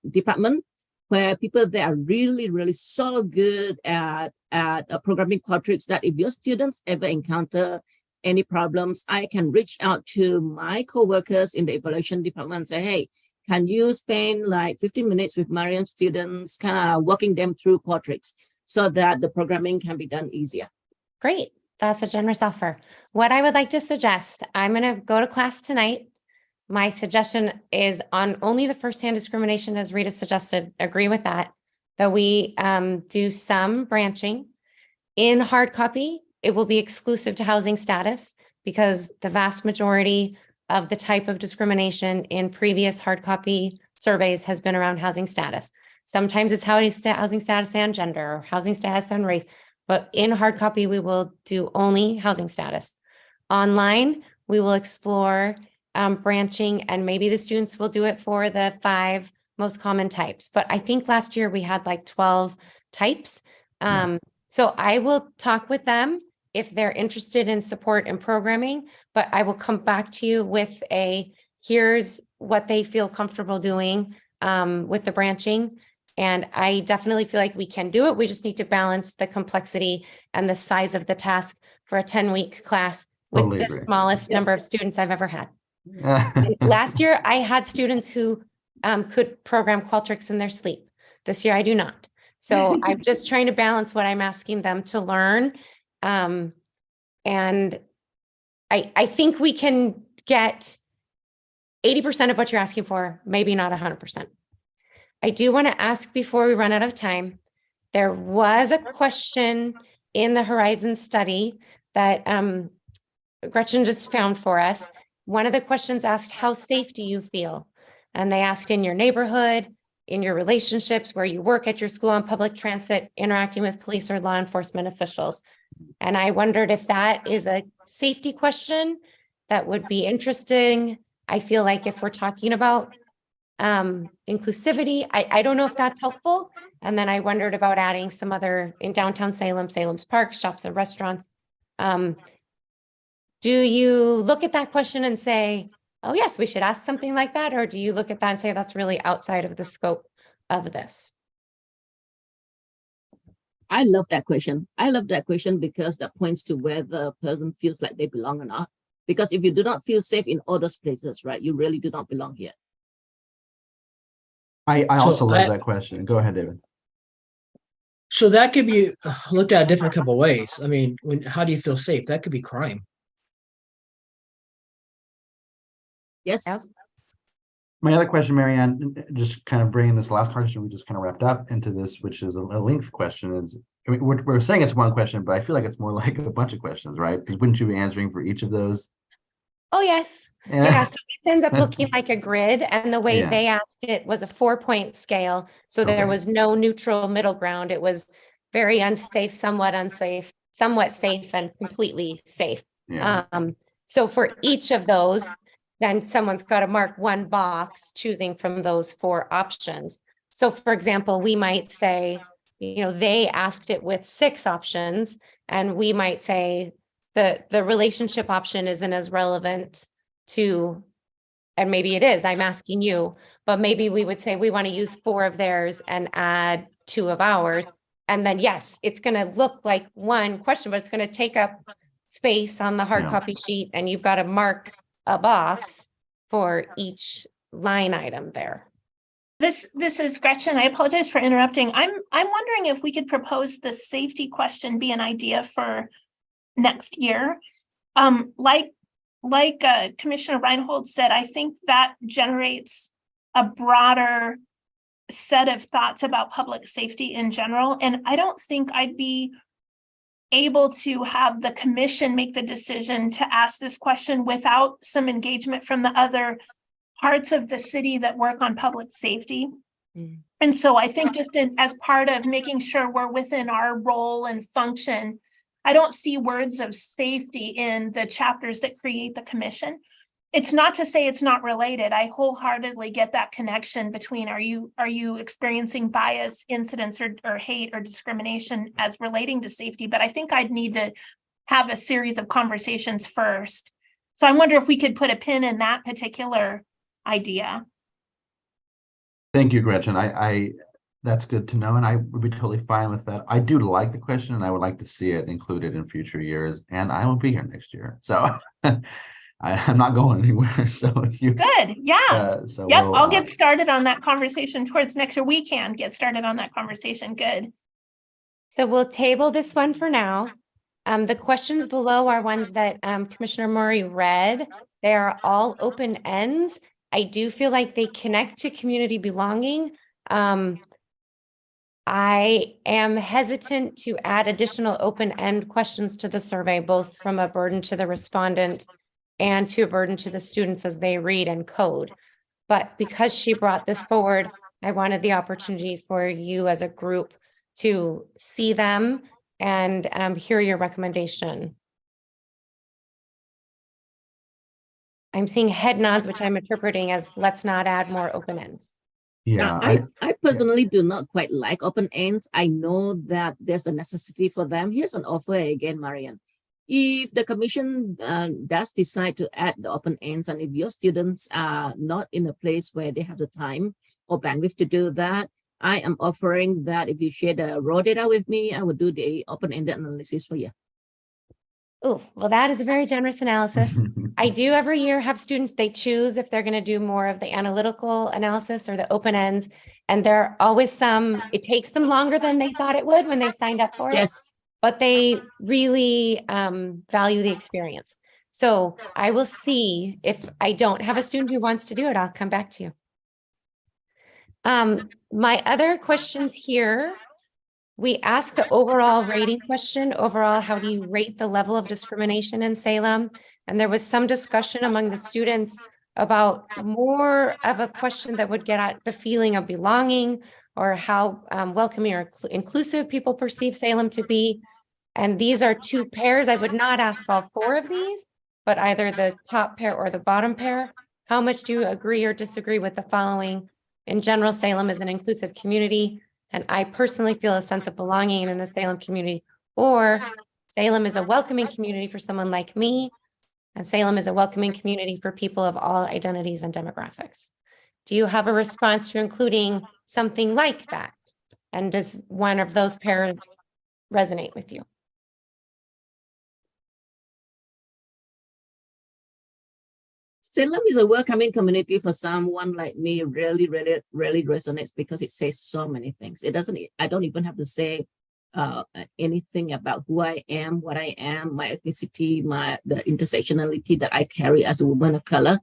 department where people there are really, really so good at programming Qualtrics that if your students ever encounter any problems, I can reach out to my coworkers in the evaluation department and say, hey, can you spend like 15 minutes with Mariam's students, kind of walking them through Qualtrics so that the programming can be done easier? Great. That's a generous offer. What I would like to suggest, I'm going to go to class tonight. My suggestion is on only the firsthand discrimination, as Rita suggested, agree with that we do some branching. In hard copy, it will be exclusive to housing status, because the vast majority of the type of discrimination in previous hard copy surveys has been around housing status. Sometimes it's housing status and gender, or housing status and race, but in hard copy, we will do only housing status. Online, we will explore branching, and maybe the students will do it for the 5 most common types. But I think last year we had like 12 types. So I will talk with them if they're interested in support and programming, but I will come back to you with here's what they feel comfortable doing with the branching. And I definitely feel like we can do it. We just need to balance the complexity and the size of the task for a 10-week class with Totally the agree. smallest number of students I've ever had. And last year, I had students who could program Qualtrics in their sleep. This year, I do not. So I'm just trying to balance what I'm asking them to learn. And I think we can get 80% of what you're asking for, maybe not 100%. I do want to ask before we run out of time, there was a question in the Horizon study that Gretchen just found for us. One of the questions asked, how safe do you feel? And they asked in your neighborhood, in your relationships, where you work, at your school, on public transit, interacting with police or law enforcement officials. And I wondered if that is a safety question that would be interesting. I feel like if we're talking about inclusivity, I don't know if that's helpful. And then I wondered about adding some other in downtown Salem, Salem's Park, shops and restaurants. Do you look at that question and say, oh, yes, we should ask something like that? Or do you look at that and say that's really outside of the scope of this? I love that question. I love that question because that points to where the person feels like they belong or not. Because if you do not feel safe in all those places, right, you really do not belong here. I also love I- that question. Go ahead, David. So that could be looked at a different couple of ways. I mean, how do you feel safe? That could be crime. Yes. Yep. My other question, Marianne, just kind of bringing this last question we just kind of wrapped up into this, which is a length question, is I mean, we're saying it's one question, but I feel like it's more like a bunch of questions, right? Because wouldn't you be answering for each of those? Oh, yes. Yeah, so this ends up looking like a grid, and the way Yeah. they asked it was a 4-point scale. So there Okay. was no neutral middle ground. It was very unsafe, somewhat unsafe, somewhat safe, and completely safe. Yeah. So for each of those, then someone's got to mark one box choosing from those 4 options. So for example, we might say, they asked it with 6 options, and we might say the relationship option isn't as relevant to, and maybe it is, I'm asking you, but maybe we would say we want to use 4 of theirs and add 2 of ours. And then, yes, it's going to look like one question, but it's going to take up space on the hard Yeah. copy sheet, and you've got to mark a box for each line item there. This is Gretchen. I apologize for interrupting. I'm wondering if we could propose the safety question be an idea for next year. Like Commissioner Reinhold said, I think that generates a broader set of thoughts about public safety in general. And I don't think I'd be able to have the commission make the decision to ask this question without some engagement from the other parts of the city that work on public safety. Mm. And so I think just as part of making sure we're within our role and function, I don't see words of safety in the chapters that create the commission. It's not to say it's not related. I wholeheartedly get that connection between are you experiencing bias, incidents, or hate or discrimination as relating to safety? But I think I'd need to have a series of conversations first. So I wonder if we could put a pin in that particular idea. Thank you, Gretchen. That's good to know, and I would be totally fine with that. I do like the question, and I would like to see it included in future years, and I will be here next year. So I'm not going anywhere. So if you Good, yeah. so Yep, we'll, I'll get started on that conversation towards next year. We can get started on that conversation. Good. So we'll table this one for now. The questions below are ones that Commissioner Murray read. They are all open ends. I do feel like they connect to community belonging. I am hesitant to add additional open-end questions to the survey, both from a burden to the respondent and to a burden to the students as they read and code. But because she brought this forward, I wanted the opportunity for you as a group to see them and hear your recommendation. I'm seeing head nods, which I'm interpreting as let's not add more open ends. yeah, I personally do not quite like open ends. I know that there's a necessity for them. Here's an offer again, Marian. If the commission does decide to add the open ends, and if your students are not in a place where they have the time or bandwidth to do that, I am offering that if you share the raw data with me, I will do the open-ended analysis for you. Oh, well, that is a very generous analysis. I do every year have students, they choose if they're going to do more of the analytical analysis or the open ends. And there are always some, it takes them longer than they thought it would when they signed up for it. Yes. But they really value the experience. So I will see if I don't have a student who wants to do it, I'll come back to you. My other questions here, we asked the overall rating question. Overall, how do you rate the level of discrimination in Salem? And there was some discussion among the students about more of a question that would get at the feeling of belonging or how welcoming or inclusive people perceive Salem to be. And these are two pairs. I would not ask all four of these, but either the top pair or the bottom pair. How much do you agree or disagree with the following? In general, Salem is an inclusive community, and I personally feel a sense of belonging in the Salem community. Or Salem is a welcoming community for someone like me, and Salem is a welcoming community for people of all identities and demographics. Do you have a response to including something like that? And does one of those pairs resonate with you? Salem is a welcoming community for someone like me. Really resonates because it says so many things. It doesn't, I don't even have to say anything about who I am, what I am, my ethnicity, the intersectionality that I carry as a woman of color.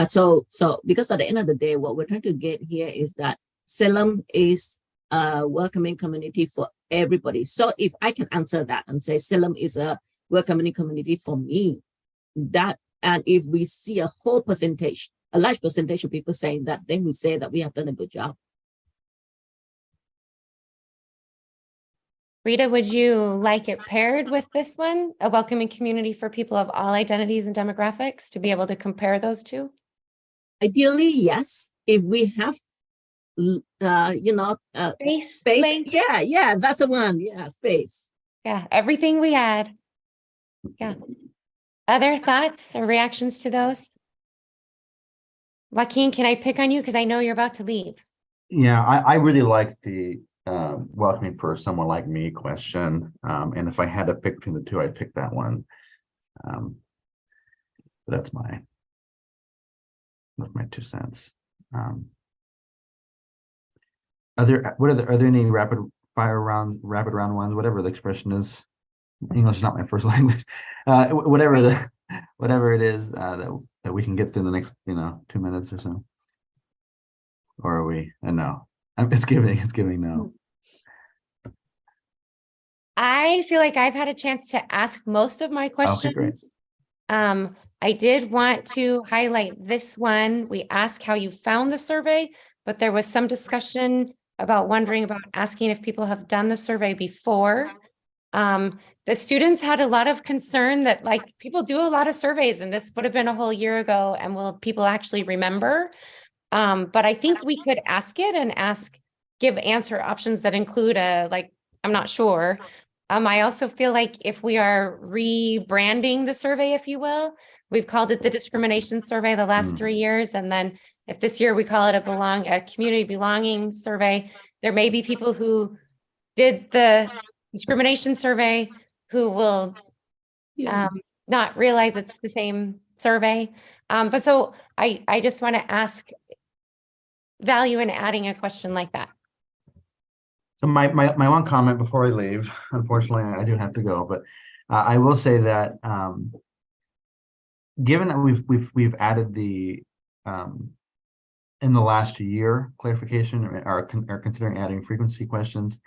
So because at the end of the day, what we're trying to get here is that Salem is a welcoming community for everybody. So if I can answer that and say Salem is a welcoming community for me, that, and if we see a whole percentage, a large percentage of people saying that, then we say that we have done a good job. Rita, would you like it paired with this one, a welcoming community for people of all identities and demographics, to be able to compare those two? Ideally, yes. If we have, Space. Yeah, that's the one. Yeah, space. Yeah, everything we had. Yeah. Other thoughts or reactions to those? Joaquin, can I pick on you? Because I know you're about to leave. Yeah, I really like the welcoming for someone like me question. And if I had to pick between the two, I'd pick that one. That's my 2 cents. Are there any rapid round ones, whatever the expression is? English is not my first language. Whatever it is that we can get through the next 2 minutes or so. Or are we? No. It's giving no. I feel like I've had a chance to ask most of my questions. Okay, great. I did want to highlight this one. We asked how you found the survey, but there was some discussion about wondering about asking if people have done the survey before. The students had a lot of concern that like people do a lot of surveys and this would have been a whole year ago and will people actually remember? But I think we could ask it and give answer options that include I'm not sure. I also feel like if we are rebranding the survey, if you will, we've called it the discrimination survey the last 3 years. And then if this year we call it a community belonging survey, there may be people who did the discrimination survey who will Yeah. not realize it's the same survey. But so I just want to ask value in adding a question like that. So my one comment before I leave, unfortunately, I do have to go, but I will say that given that we've added the in the last year clarification or considering adding frequency questions,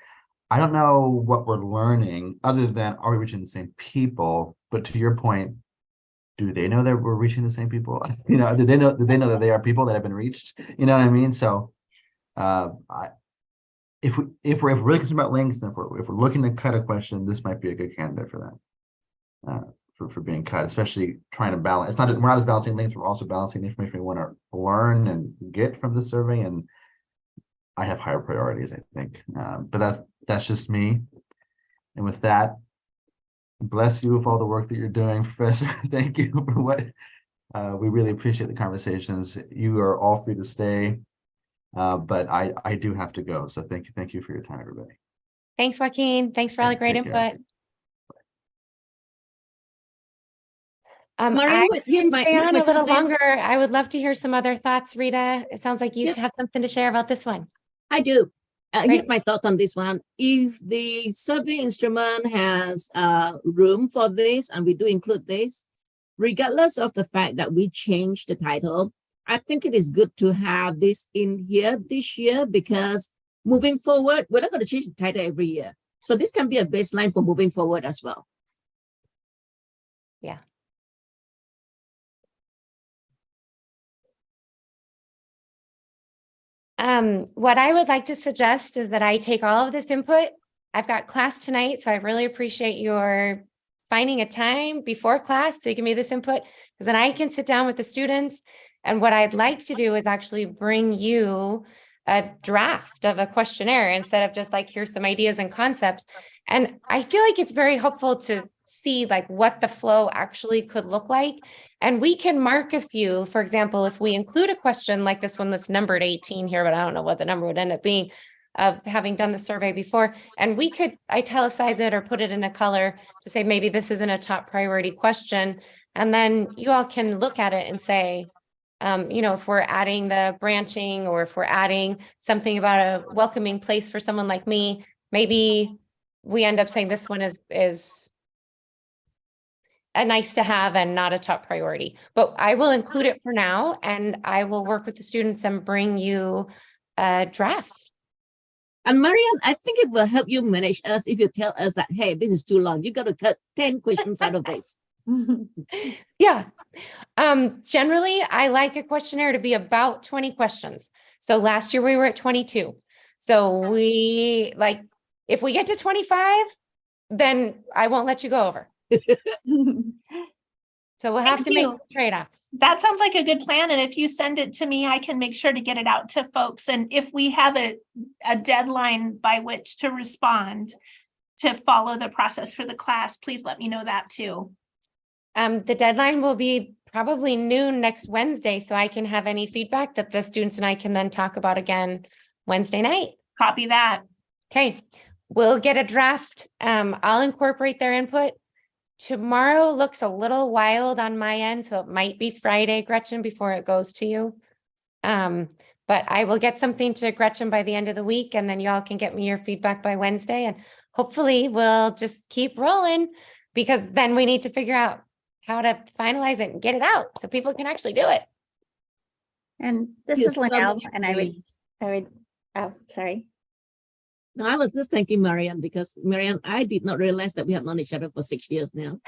I don't know what we're learning other than are we reaching the same people? But to your point, do they know that we're reaching the same people? You know, do they know that they are people that have been reached? You know what I mean? So if we're really concerned about links, and if we're looking to cut a question, this might be a good candidate for that. For being cut, especially trying to balance. It's not we're not just balancing links, we're also balancing the information we want to learn and get from the survey. And I have higher priorities, I think. But that's just me. And with that, bless you with all the work that you're doing, Professor. Thank you for what we really appreciate the conversations. You are all free to stay, but I do have to go. So thank you for your time, everybody. Thanks, Joaquin. Thanks for all the great Take care. input. Marian, I here's can my- stay here's on my a little 2 cents. longer. I would love to hear some other thoughts, Rita. It sounds like you Yes. have something to share about this one. I do. Here's Great. my thoughts on this one. If the survey instrument has room for this, and we do include this, regardless of the fact that we change the title, I think it is good to have this in here this year because moving forward, we're not going to change the title every year. So this can be a baseline for moving forward as well. Yeah. What I would like to suggest is that I take all of this input. I've got class tonight, so I really appreciate your finding a time before class to give me this input, because then I can sit down with the students. And what I'd like to do is actually bring you a draft of a questionnaire instead of just like, here's some ideas and concepts. And I feel like it's very helpful to see like what the flow actually could look like. And we can mark a few, for example, if we include a question like this one that's numbered 18 here, but I don't know what the number would end up being of having done the survey before. And we could italicize it or put it in a color to say, maybe this isn't a top priority question. And then you all can look at it and say, you know, if we're adding the branching or if we're adding something about a welcoming place for someone like me, maybe we end up saying this one is a nice to have and not a top priority. But I will include it for now, and I will work with the students and bring you a draft. And Marian, I think it will help you manage us if you tell us that, hey, this is too long. You got to cut 10 questions out of this. Yeah. Generally, I like a questionnaire to be about 20 questions. So last year we were at 22. So we like, if we get to 25, then I won't let you go over. So we'll have Thank to make you. some trade-offs. That sounds like a good plan. And if you send it to me, I can make sure to get it out to folks. And if we have a deadline by which to respond to follow the process for the class, please let me know that too. The deadline will be probably noon next Wednesday, so I can have any feedback that the students and I can then talk about again Wednesday night. Copy that. Okay, we'll get a draft. I'll incorporate their input. Tomorrow looks a little wild on my end, so it might be Friday, Gretchen, before it goes to you. But I will get something to Gretchen by the end of the week, and then y'all can get me your feedback by Wednesday, and hopefully we'll just keep rolling, because then we need to figure out how to finalize it and get it out so people can actually do it. And this Yes, is Linnell, much and I would, oh, sorry. No, I was just thanking Marian because Marian, I did not realize that we have known each other for 6 years now.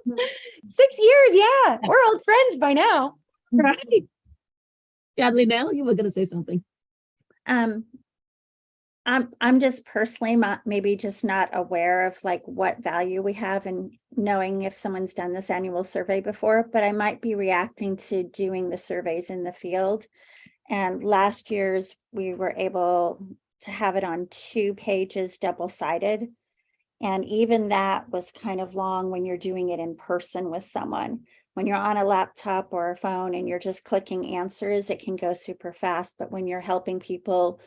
6 years, yeah. We're old friends by now. Right. Yeah, Linnell, you were going to say something. I'm just personally maybe just not aware of like what value we have in knowing if someone's done this annual survey before, but I might be reacting to doing the surveys in the field. And last year's, we were able to have it on 2 pages, double-sided. And even that was kind of long when you're doing it in person with someone. When you're on a laptop or a phone and you're just clicking answers, it can go super fast. But when you're helping people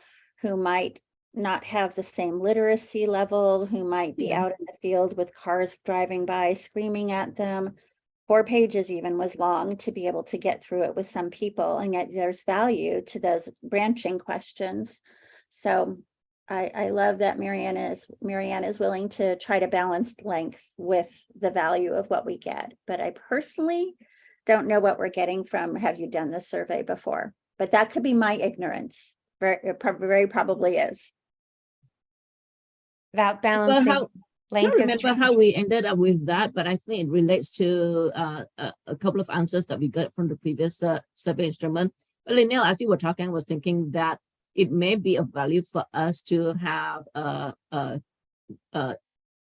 who might not have the same literacy level, who might be Yeah. out in the field with cars driving by, screaming at them, 4 pages even was long to be able to get through it with some people. And yet there's value to those branching questions. So I love that Marianne is willing to try to balance length with the value of what we get. But I personally don't know what we're getting from, have you done this survey before? But that could be my ignorance. Very probably is. That Well, balancing how, I length don't is remember how we ended up with that, but I think it relates to a couple of answers that we got from the previous survey instrument. But Linnell, as you were talking, I was thinking that it may be of value for us to have a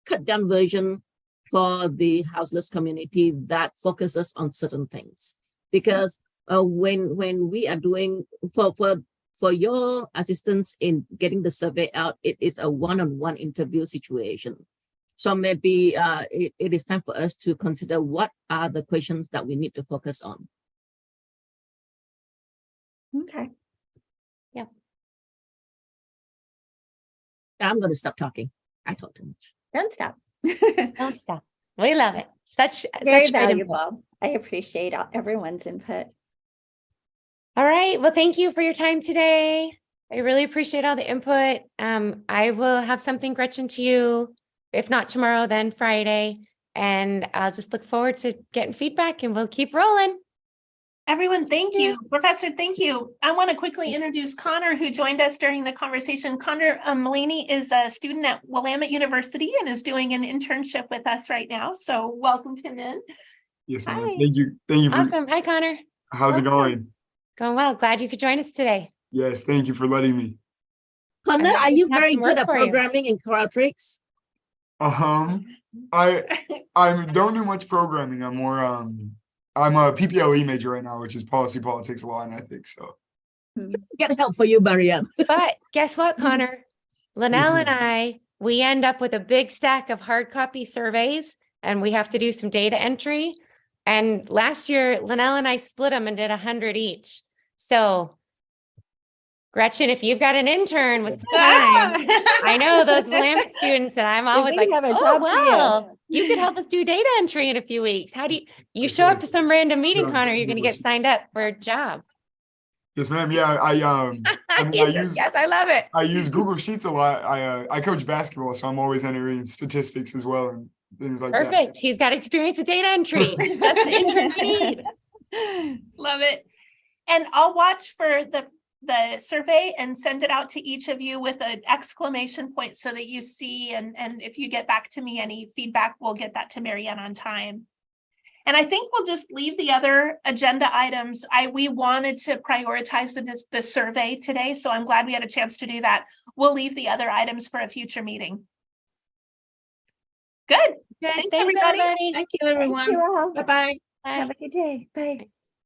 cut down version for the houseless community that focuses on certain things. Because when we are doing for your assistance in getting the survey out, it is a one-on-one interview situation. So maybe it is time for us to consider what are the questions that we need to focus on. Okay. I'm going to stop talking. I talk too much. Don't stop. don't stop. We love it. Such Very such great input. valuable. I appreciate everyone's input. All right. Well, thank you for your time today. I really appreciate all the input. I will have something, Gretchen, to you, if not tomorrow, then Friday. And I'll just look forward to getting feedback and we'll keep rolling. Everyone, thank you. Professor, thank you. I want to quickly introduce Connor, who joined us during the conversation. Connor Mullaney is a student at Willamette University and is doing an internship with us right now. So welcome him in. Yes, ma'am. Hi. Thank you. Thank you. Awesome. Hi, Connor. How's it going? Going well. Glad you could join us today. Yes, thank you for letting me. Connor, I are you have very some good work at for you. programming in Qualtrics? I don't do much programming. I'm more I'm a PPLE major right now, which is policy, politics, law, and ethics. So Get help for you, Marianne. But guess what, Connor? Linnell and we end up with a big stack of hard copy surveys and we have to do some data entry. And last year, Linnell and I split them and did 100 each. So Gretchen, if you've got an intern with some time, I know those Willamette students and I'm always like, oh, well, you could help us do data entry in a few weeks. How do you show up to some random meeting, Sure, Connor, you're going to get signed up for a job. yes, ma'am. Yeah, I Yes, I love it. I use Google Sheets a lot. I coach basketball, so I'm always entering statistics as well and things like that. Perfect. He's got experience with data entry. That's the intern we need. Love it. And I'll watch for the survey and send it out to each of you with an exclamation point so that you see, and if you get back to me any feedback, we'll get that to Marianne on time. And I think we'll just leave the other agenda items. We wanted to prioritize the survey today, so I'm glad we had a chance to do that. We'll leave the other items for a future meeting. Good. Okay, Thanks, everybody. Thank you, everyone. Thank you all. Bye-bye. Bye. Have a good day. Bye.